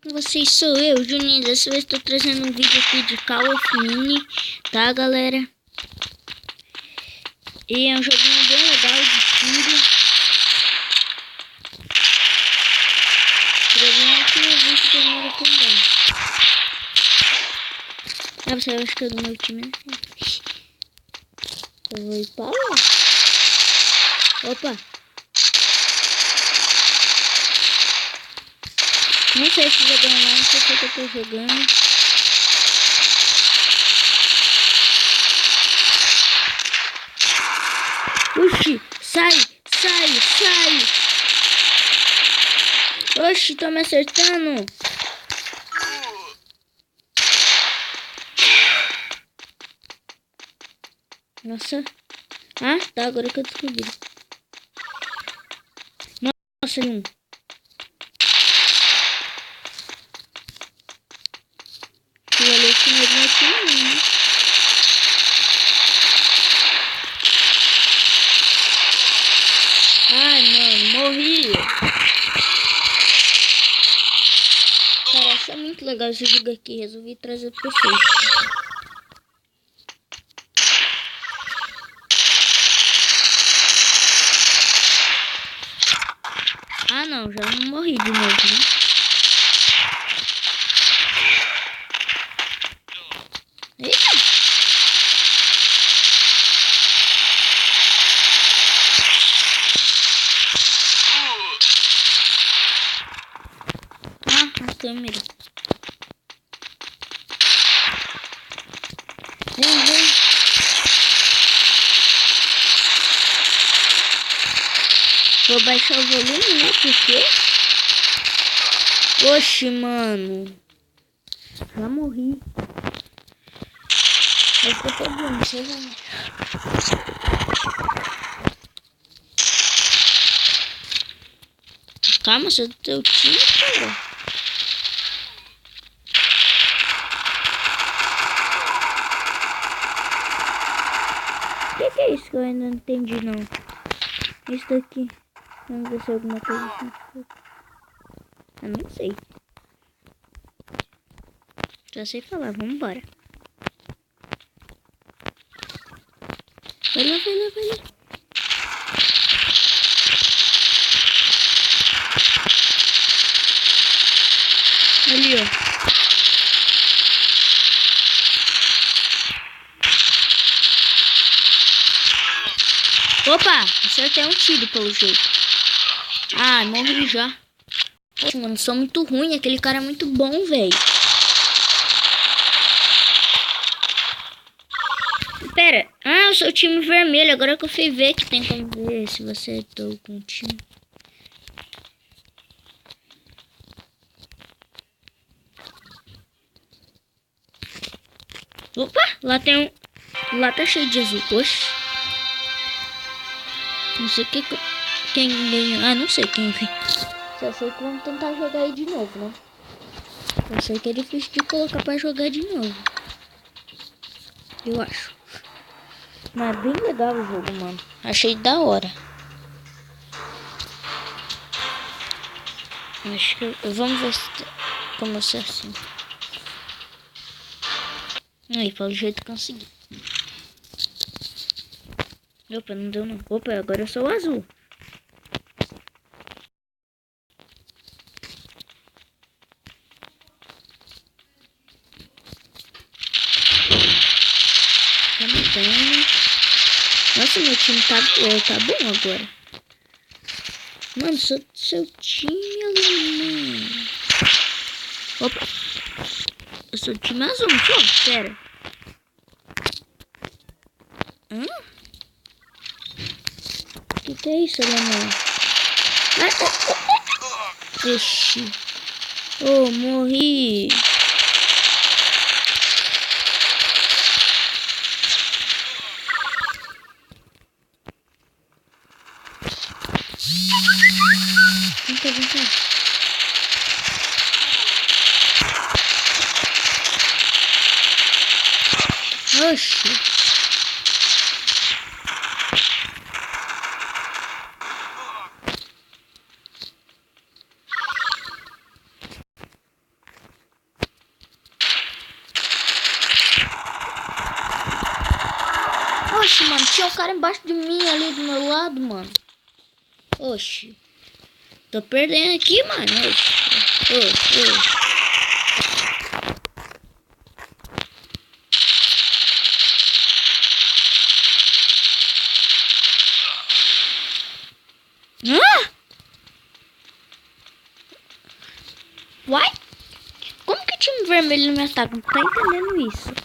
com vocês sou eu, Juninho. Dessa vez estou trazendo um vídeo aqui de Call of Mini, tá, galera? E é um joguinho bem legal de tiro. O problema é que o vídeo demora também. Ah, você acha que é do meu time, né? Eu vou ir pra lá. Opa! Não sei se jogar online, não sei se eu tô jogando. Oxi, sai! Oxi, tô me acertando. Nossa. Ah, tá, agora que eu descobri. Nossa, um. E olha esse mesmo aqui, né? Ai, mano, morri. Cara, achei muito legal esse jogo aqui. Resolvi trazer pra vocês. Ah, não, já não morri de novo, né? Eita! Ah, a câmera. Vem. Vou baixar o volume, né? Porque... Oxi, mano. Já morri. Eu tô pegando, deixa eu ver. Calma, você é do teu time, cara. O que é isso que eu ainda não entendi, não? Isso daqui. Vamos ver se é alguma coisa assim. Eu não sei. Já sei falar, vambora. Vai lá. Ali, ó. Opa, acertei um tiro pelo jeito. Ah, morri já. Poxa, mano, sou muito ruim. Aquele cara é muito bom, velho. Pera. Ah, eu sou o time vermelho. Agora que eu fui ver que tem como ver se você tô com o time. Opa, lá tem um... Lá tá cheio de azul. Oxe. Não sei quem ganhou. Ah, não sei quem vem. Só sei que vamos tentar jogar aí de novo, né? Eu sei que é difícil de colocar pra jogar de novo. Eu acho. Mas é bem legal o jogo, mano. Achei da hora. Acho que... Vamos ver se... Como ser assim. Aí, pelo jeito que consegui. Opa, não deu não. Opa, agora eu sou o azul. Tá matando. Nossa, meu time tá bom agora. Mano, seu time alemão. Opa. Eu sou do time azul, não sou? Pera. Hã? Que é isso, alemão? Ixi. Oh, morri. Vem cá. Oxi. tinha um cara embaixo de mim ali do meu lado, mano. Oxi. Tô perdendo aqui, mano. Oxi. Uai? Como que o time vermelho não me ataca? Não tá entendendo isso.